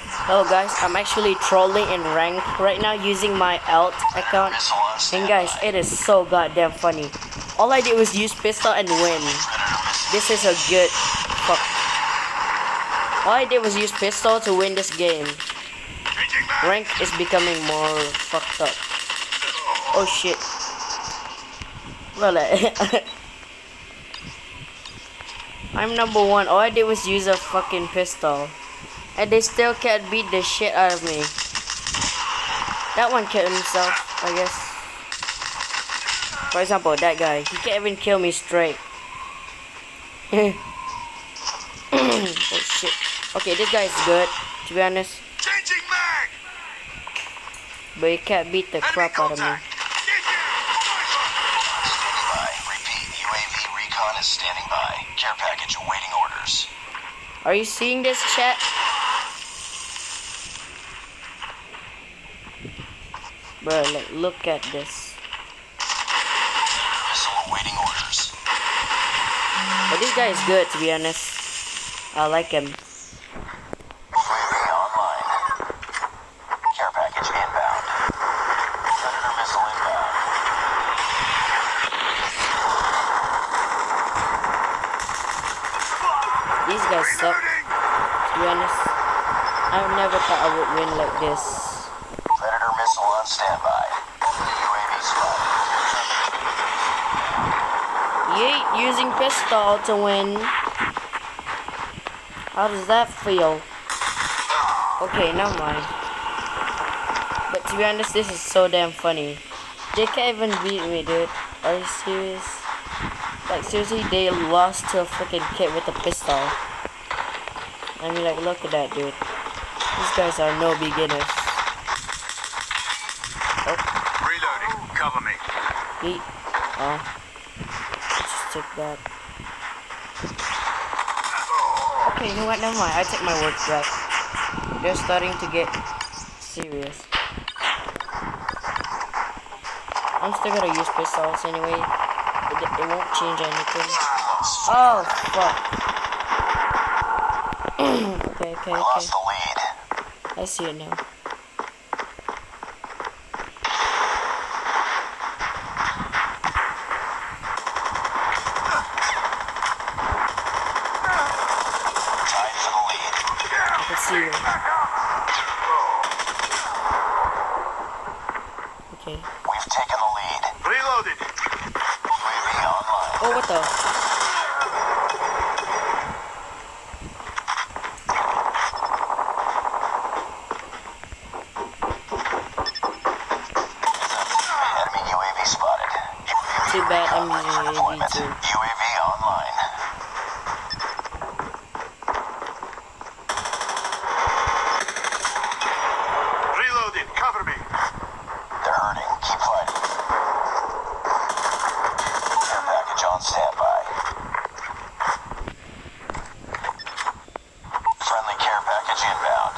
Hello guys, I'm actually trolling in rank right now using my alt account. And guys, it is so goddamn funny. All I did was use pistol and win. This is a good fuck. All I did was use pistol to win this game. Rank is becoming more fucked up. Oh shit. Well, I'm number one. All I did was use a fucking pistol. And they still can't beat the shit out of me. That one killed himself, I guess. For example, that guy. He can't even kill me straight. Oh shit. Okay, this guy is good, to be honest. But he can't beat the crap out of me. Repeat, UAV recon is standing by. Care package awaiting orders. Are you seeing this, chat? Bro, like, look at this. Missile awaiting orders. But this guy is good, to be honest. I like him. UAV online. Care package inbound. Predator missile inbound. These guys suck, to be honest. I never thought I would win like this. Predator missile on standby. UAV spotted. You ain't using pistol to win. How does that feel? Okay, never mind. But to be honest, this is so damn funny. They can't even beat me, dude. Are you serious? Like, seriously, they lost to a freaking kid with a pistol. I mean, like, look at that, dude. These guys are no beginners. Oh. Reloading. Cover me. Yeet. Oh. Just took that. Okay, you know what? Never mind. I take my words back. They're starting to get serious. I'm still gonna use pistols anyway. It won't change anything. Oh, fuck. Okay. Lost the lead. I see it now. Tied for the lead. Let's see it. Okay. We've taken the lead. Reloaded. UAV online. Oh, what the? Enemy UAV spotted. Too bad I'm using AV too. UAV online. Reloading. Cover me. They're hurting. Keep fighting. Care package on standby. Friendly care package inbound.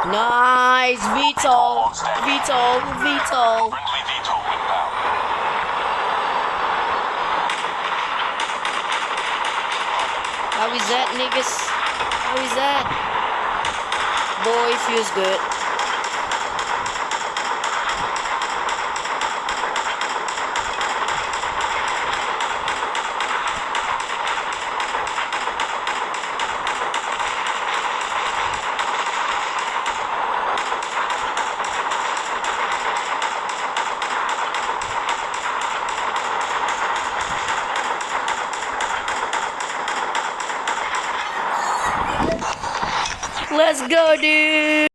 Nice! VTOL! VTOL! VTOL! Friendly VTOL inbound. How is that, niggas? How is that? Boy, feels good. Let's go, dude!